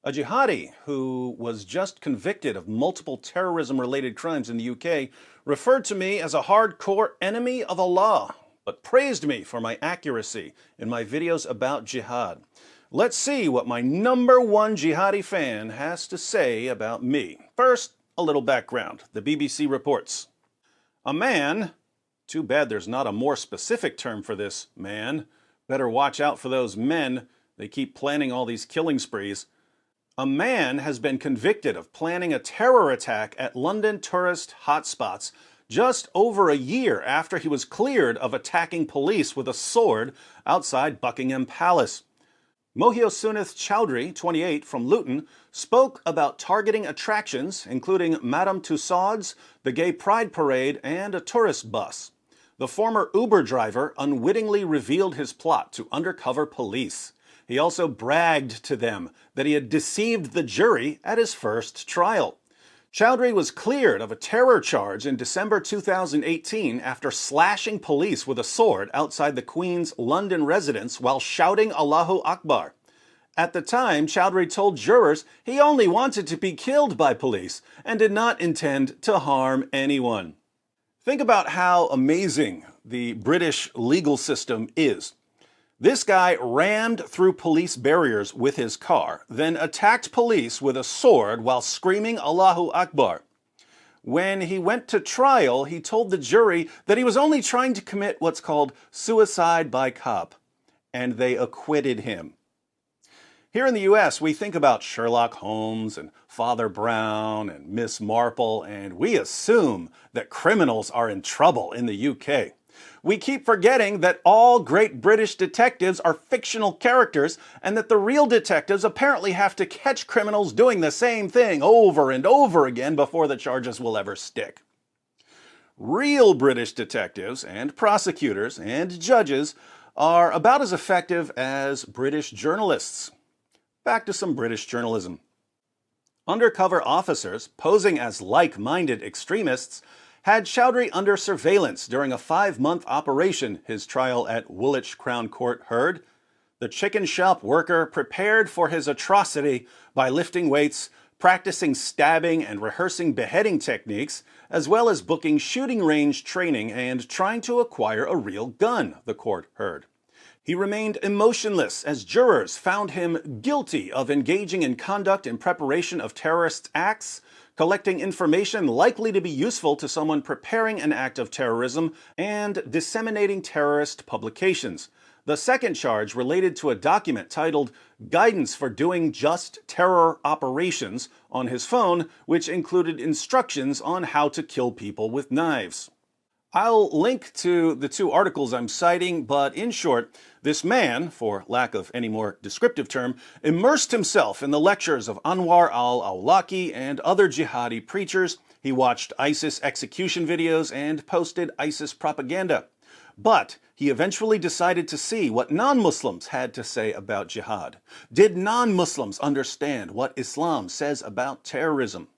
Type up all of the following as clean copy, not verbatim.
A jihadi who was just convicted of multiple terrorism-related crimes in the UK referred to me as a hardcore enemy of Allah, but praised me for my accuracy in my videos about jihad. Let's see what my #1 jihadi fan has to say about me. First, a little background. The BBC reports. A man, too bad there's not a more specific term for this man. Better watch out for those men. They keep planning all these killing sprees. A man has been convicted of planning a terror attack at London tourist hotspots just over a year after he was cleared of attacking police with a sword outside Buckingham Palace. Mohiussunnath Chowdhury, 28, from Luton, spoke about targeting attractions, including Madame Tussauds, the Gay Pride Parade, and a tourist bus. The former Uber driver unwittingly revealed his plot to undercover police. He also bragged to them that he had deceived the jury at his first trial. Chowdhury was cleared of a terror charge in December 2018 after slashing police with a sword outside the Queen's London residence while shouting Allahu Akbar. At the time, Chowdhury told jurors he only wanted to be killed by police and did not intend to harm anyone. Think about how amazing the British legal system is. This guy rammed through police barriers with his car, then attacked police with a sword while screaming Allahu Akbar. When he went to trial, he told the jury that he was only trying to commit what's called suicide by cop, and they acquitted him. Here in the US, we think about Sherlock Holmes and Father Brown and Miss Marple, and we assume that criminals are in trouble in the UK. We keep forgetting that all great British detectives are fictional characters and that the real detectives apparently have to catch criminals doing the same thing over and over again before the charges will ever stick. Real British detectives and prosecutors and judges are about as effective as British journalists. Back to some British journalism. Undercover officers, posing as like-minded extremists, had Chowdhury under surveillance during a 5-month operation his trial at Woolwich Crown Court heard. The chicken shop worker prepared for his atrocity by lifting weights, practicing stabbing and rehearsing beheading techniques, as well as booking shooting range training and trying to acquire a real gun, the court heard. He remained emotionless as jurors found him guilty of engaging in conduct in preparation of terrorist acts, collecting information likely to be useful to someone preparing an act of terrorism, and disseminating terrorist publications. The second charge related to a document titled Guidance for Doing Just Terror Operations on his phone, which included instructions on how to kill people with knives. I'll link to the 2 articles I'm citing, but in short, this man, for lack of any more descriptive term, immersed himself in the lectures of Anwar al-Awlaki and other jihadi preachers. He watched ISIS execution videos and posted ISIS propaganda. But he eventually decided to see what non-Muslims had to say about jihad. Did non-Muslims understand what Islam says about terrorism?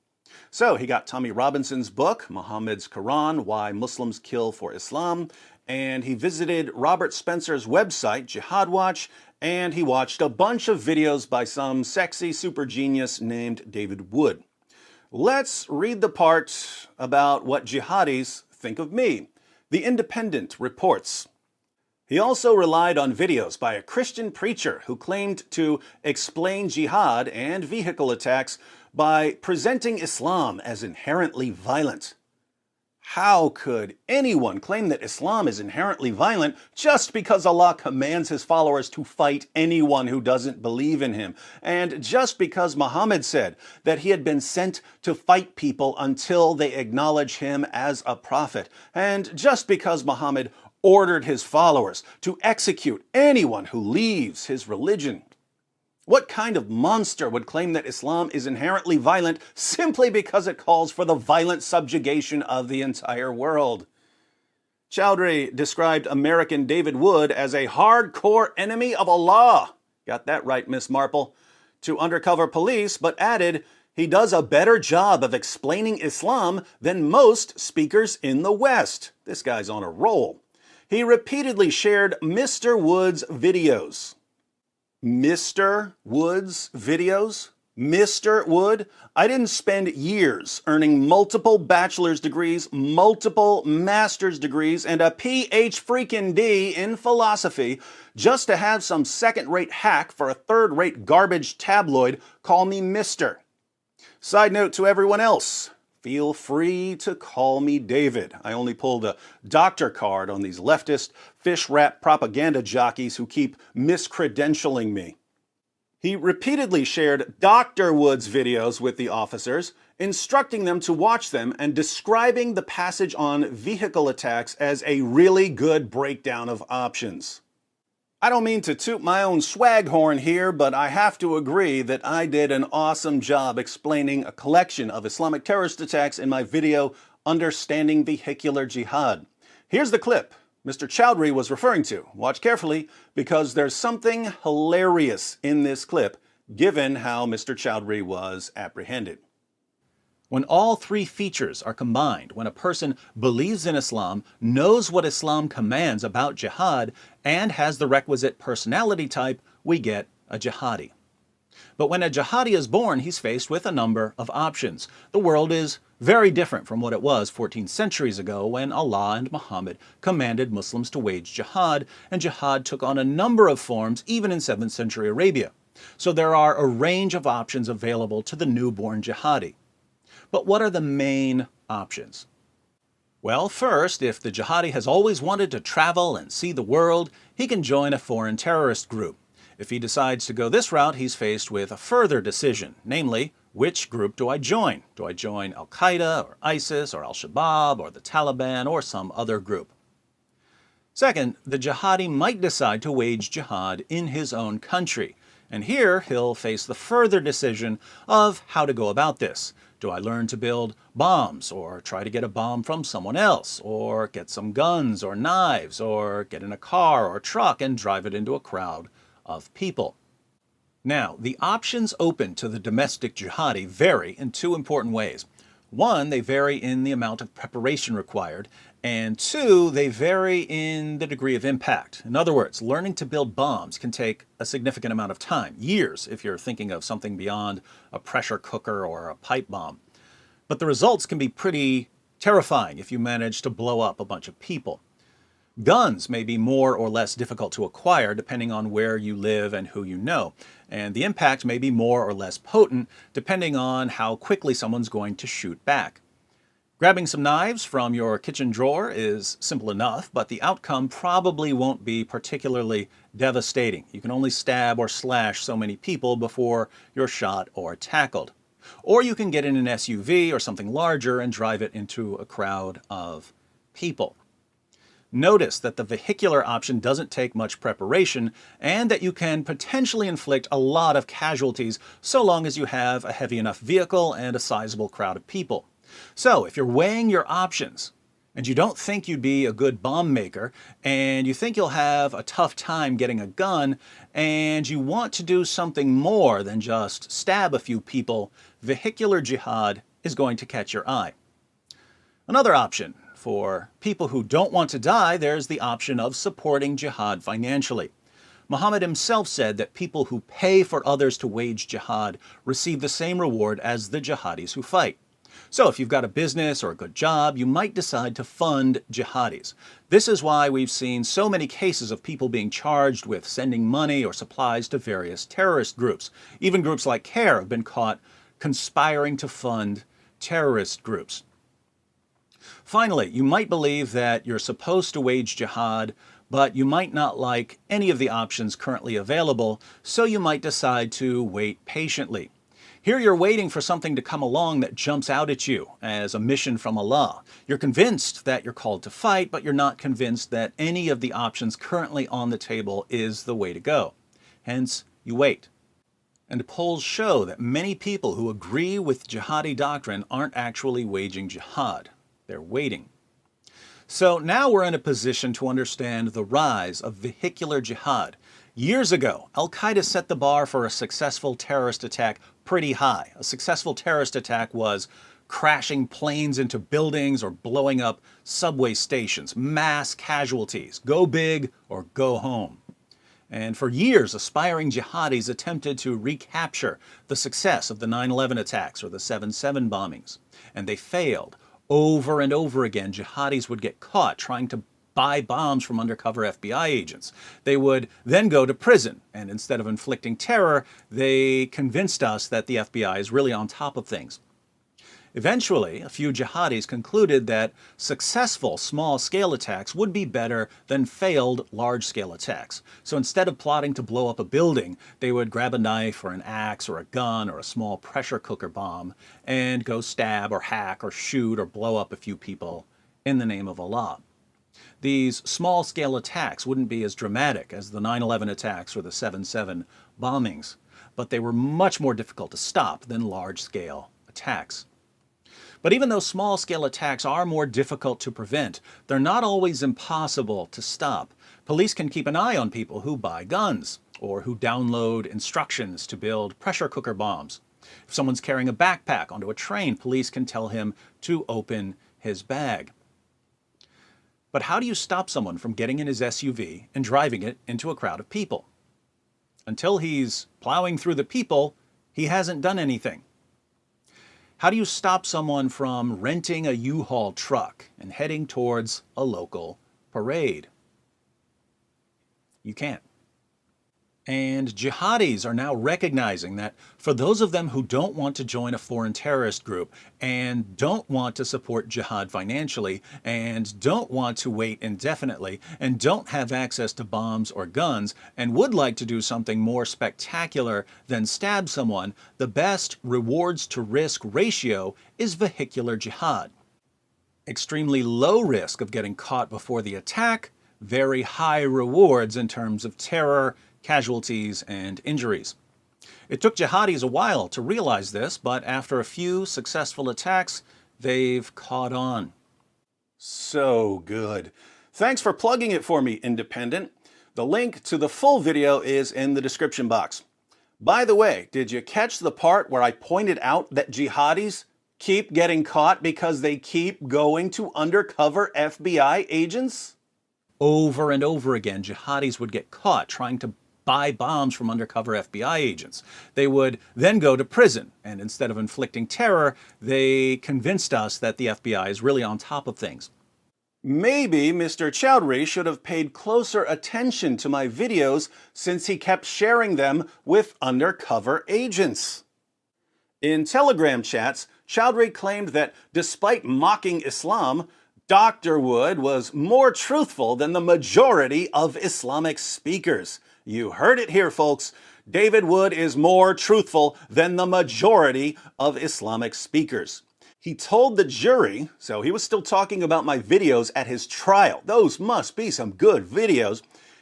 So he got Tommy Robinson's book, Muhammad's Quran, Why Muslims Kill for Islam, and he visited Robert Spencer's website, Jihad Watch, and he watched a bunch of videos by some sexy super genius named David Wood. Let's read the part about what jihadis think of me. The Independent reports. He also relied on videos by a Christian preacher who claimed to explain jihad and vehicle attacks by presenting Islam as inherently violent. How could anyone claim that Islam is inherently violent just because Allah commands his followers to fight anyone who doesn't believe in him, and just because Muhammad said that he had been sent to fight people until they acknowledge him as a prophet, and just because Muhammad ordered his followers to execute anyone who leaves his religion? What kind of monster would claim that Islam is inherently violent simply because it calls for the violent subjugation of the entire world? Chowdhury described American David Wood as a hardcore enemy of Allah. Got that right, Miss Marple. To undercover police, but added, he does a better job of explaining Islam than most speakers in the West. This guy's on a roll. He repeatedly shared Mr. Wood's videos. Mr. Wood's videos? Mr. Wood, I didn't spend years earning multiple bachelor's degrees, multiple master's degrees, and a Ph.D. in philosophy just to have some second-rate hack for a third-rate garbage tabloid call me Mr. Side note to everyone else, feel free to call me David. I only pulled a doctor card on these leftist, fish-wrap propaganda jockeys who keep miscredentialing me. He repeatedly shared Dr. Wood's videos with the officers, instructing them to watch them and describing the passage on vehicle attacks as a really good breakdown of options. I don't mean to toot my own swag horn here, but I have to agree that I did an awesome job explaining a collection of Islamic terrorist attacks in my video, Understanding Vehicular Jihad. Here's the clip Mr. Chowdhury was referring to. Watch carefully, because there's something hilarious in this clip, given how Mr. Chowdhury was apprehended. When all three features are combined, when a person believes in Islam, knows what Islam commands about jihad, and has the requisite personality type, we get a jihadi. But when a jihadi is born, he's faced with a number of options. The world is very different from what it was 14 centuries ago when Allah and Muhammad commanded Muslims to wage jihad, and jihad took on a number of forms even in 7th century Arabia. So there are a range of options available to the newborn jihadi. But what are the main options? Well, first, if the jihadi has always wanted to travel and see the world, he can join a foreign terrorist group. If he decides to go this route, he's faced with a further decision, namely, which group do I join? Do I join Al-Qaeda or ISIS or Al-Shabaab or the Taliban or some other group? Second, the jihadi might decide to wage jihad in his own country, and here he'll face the further decision of how to go about this. Do I learn to build bombs, or try to get a bomb from someone else, or get some guns or knives, or get in a car or truck and drive it into a crowd of people? Now, the options open to the domestic jihadi vary in two important ways. One, they vary in the amount of preparation required, and two, they vary in the degree of impact. In other words, learning to build bombs can take a significant amount of time, years if you're thinking of something beyond a pressure cooker or a pipe bomb. But the results can be pretty terrifying if you manage to blow up a bunch of people. Guns may be more or less difficult to acquire depending on where you live and who you know, and the impact may be more or less potent depending on how quickly someone's going to shoot back. Grabbing some knives from your kitchen drawer is simple enough, but the outcome probably won't be particularly devastating. You can only stab or slash so many people before you're shot or tackled. Or you can get in an SUV or something larger and drive it into a crowd of people. Notice that the vehicular option doesn't take much preparation and that you can potentially inflict a lot of casualties so long as you have a heavy enough vehicle and a sizable crowd of people. So if you're weighing your options and you don't think you'd be a good bomb maker and you think you'll have a tough time getting a gun and you want to do something more than just stab a few people, vehicular jihad is going to catch your eye. Another option. For people who don't want to die, there's the option of supporting jihad financially. Muhammad himself said that people who pay for others to wage jihad receive the same reward as the jihadis who fight. So if you've got a business or a good job, you might decide to fund jihadis. This is why we've seen so many cases of people being charged with sending money or supplies to various terrorist groups. Even groups like CARE have been caught conspiring to fund terrorist groups. Finally, you might believe that you're supposed to wage jihad, but you might not like any of the options currently available, so you might decide to wait patiently. Here you're waiting for something to come along that jumps out at you as a mission from Allah. You're convinced that you're called to fight, but you're not convinced that any of the options currently on the table is the way to go. Hence, you wait. And polls show that many people who agree with jihadi doctrine aren't actually waging jihad. They're waiting. So now we're in a position to understand the rise of vehicular jihad. Years ago, Al-Qaeda set the bar for a successful terrorist attack pretty high. A successful terrorist attack was crashing planes into buildings or blowing up subway stations, mass casualties, go big or go home. And for years, aspiring jihadis attempted to recapture the success of the 9/11 attacks or the 7/7 bombings. And they failed. Over and over again, jihadis would get caught trying to buy bombs from undercover FBI agents. They would then go to prison, and instead of inflicting terror, they convinced us that the FBI is really on top of things. Eventually, a few jihadis concluded that successful small-scale attacks would be better than failed large-scale attacks. So instead of plotting to blow up a building, they would grab a knife or an axe or a gun or a small pressure cooker bomb and go stab or hack or shoot or blow up a few people in the name of Allah. These small-scale attacks wouldn't be as dramatic as the 9/11 attacks or the 7/7 bombings, but they were much more difficult to stop than large-scale attacks. But even though small-scale attacks are more difficult to prevent, they're not always impossible to stop. Police can keep an eye on people who buy guns or who download instructions to build pressure cooker bombs. If someone's carrying a backpack onto a train, police can tell him to open his bag. But how do you stop someone from getting in his SUV and driving it into a crowd of people? Until he's plowing through the people, he hasn't done anything. How do you stop someone from renting a U-Haul truck and heading towards a local parade? You can't. And jihadis are now recognizing that for those of them who don't want to join a foreign terrorist group and don't want to support jihad financially and don't want to wait indefinitely and don't have access to bombs or guns and would like to do something more spectacular than stab someone, the best rewards to risk ratio is vehicular jihad. Extremely low risk of getting caught before the attack, very high rewards in terms of terror, casualties, and injuries. It took jihadis a while to realize this, but after a few successful attacks, they've caught on. So good. Thanks for plugging it for me, Independent. The link to the full video is in the description box. By the way, did you catch the part where I pointed out that jihadis keep getting caught because they keep going to undercover FBI agents? Over and over again, jihadis would get caught trying to buy bombs from undercover FBI agents. They would then go to prison, and instead of inflicting terror, they convinced us that the FBI is really on top of things. Maybe Mr. Chowdhury should have paid closer attention to my videos since he kept sharing them with undercover agents. In Telegram chats, Chowdhury claimed that despite mocking Islam, Dr. Wood was more truthful than the majority of Islamic speakers. You heard it here, folks. David Wood is more truthful than the majority of Islamic speakers. He told the jury, so he was still talking about my videos at his trial. Those must be some good videos.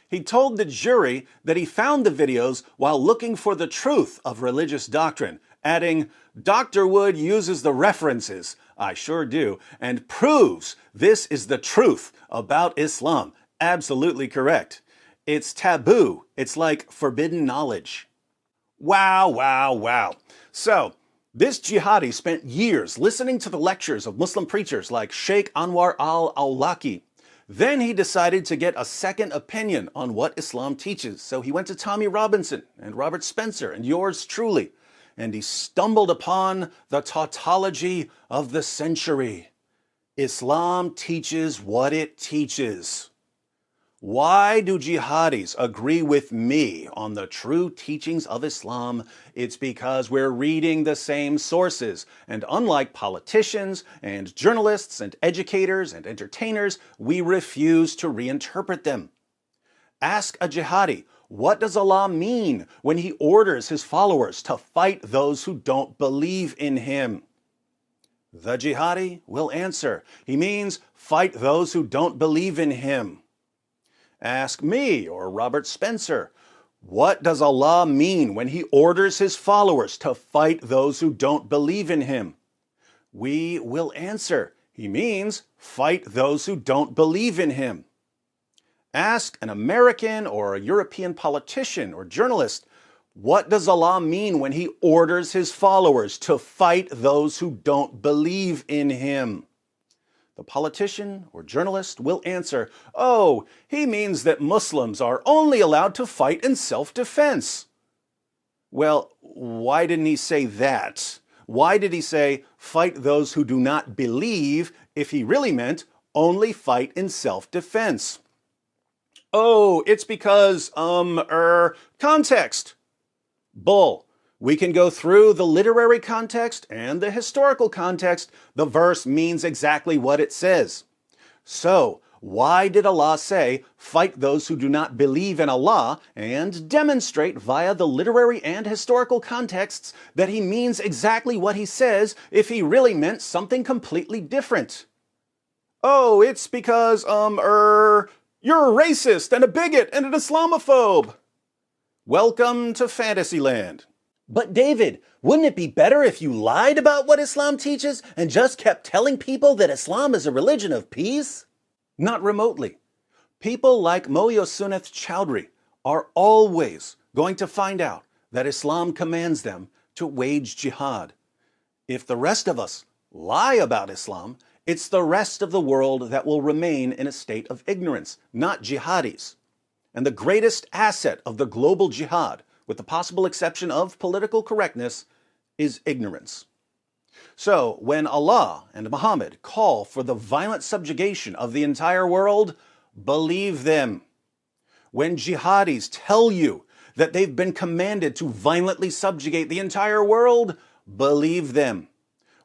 He told the jury that he found the videos while looking for the truth of religious doctrine, adding, "Dr. Wood uses the references, I sure do, and proves this is the truth about Islam." Absolutely correct. It's taboo. It's like forbidden knowledge. Wow, wow, wow. So, this jihadi spent years listening to the lectures of Muslim preachers like Sheikh Anwar al-Awlaki. Then he decided to get a second opinion on what Islam teaches. So he went to Tommy Robinson and Robert Spencer and yours truly. And he stumbled upon the tautology of the century. Islam teaches what it teaches. Why do jihadis agree with me on the true teachings of Islam? It's because we're reading the same sources, and unlike politicians and journalists and educators and entertainers, we refuse to reinterpret them. Ask a jihadi, what does Allah mean when He orders His followers to fight those who don't believe in Him? The jihadi will answer, He means fight those who don't believe in Him. Ask me or Robert Spencer, what does Allah mean when He orders His followers to fight those who don't believe in Him? We will answer, He means fight those who don't believe in Him. Ask an American or a European politician or journalist, what does Allah mean when He orders His followers to fight those who don't believe in Him? the politician or journalist will answer, "Oh, he means that Muslims are only allowed to fight in self-defense." Well, why didn't he say that? Why did he say, "Fight those who do not believe," if he really meant only fight in self-defense? Oh, it's because, context. Bull. We can go through the literary context and the historical context. The verse means exactly what it says. So, why did Allah say, "Fight those who do not believe in Allah," and demonstrate via the literary and historical contexts that he means exactly what he says if he really meant something completely different? Oh, it's because, you're a racist and a bigot and an Islamophobe. Welcome to Fantasyland. But David, wouldn't it be better if you lied about what Islam teaches and just kept telling people that Islam is a religion of peace? Not remotely. People like Mohiussunnath Chowdhury are always going to find out that Islam commands them to wage jihad. If the rest of us lie about Islam, it's the rest of the world that will remain in a state of ignorance, not jihadis. And the greatest asset of the global jihad, with the possible exception of political correctness, is ignorance. So, when Allah and Muhammad call for the violent subjugation of the entire world, believe them. When jihadis tell you that they've been commanded to violently subjugate the entire world, believe them.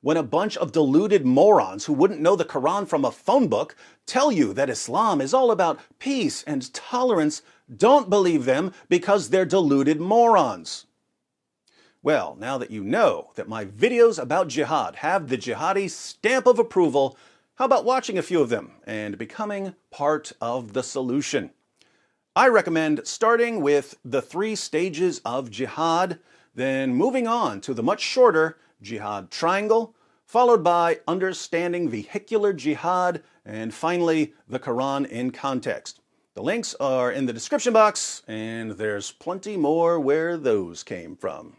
When a bunch of deluded morons who wouldn't know the Quran from a phone book tell you that Islam is all about peace and tolerance, don't believe them because they're deluded morons. Well, now that you know that my videos about jihad have the jihadi stamp of approval, how about watching a few of them and becoming part of the solution? I recommend starting with the 3 stages of jihad, then moving on to the much shorter jihad triangle, followed by understanding vehicular jihad, and finally the Quran in context. The links are in the description box, and there's plenty more where those came from.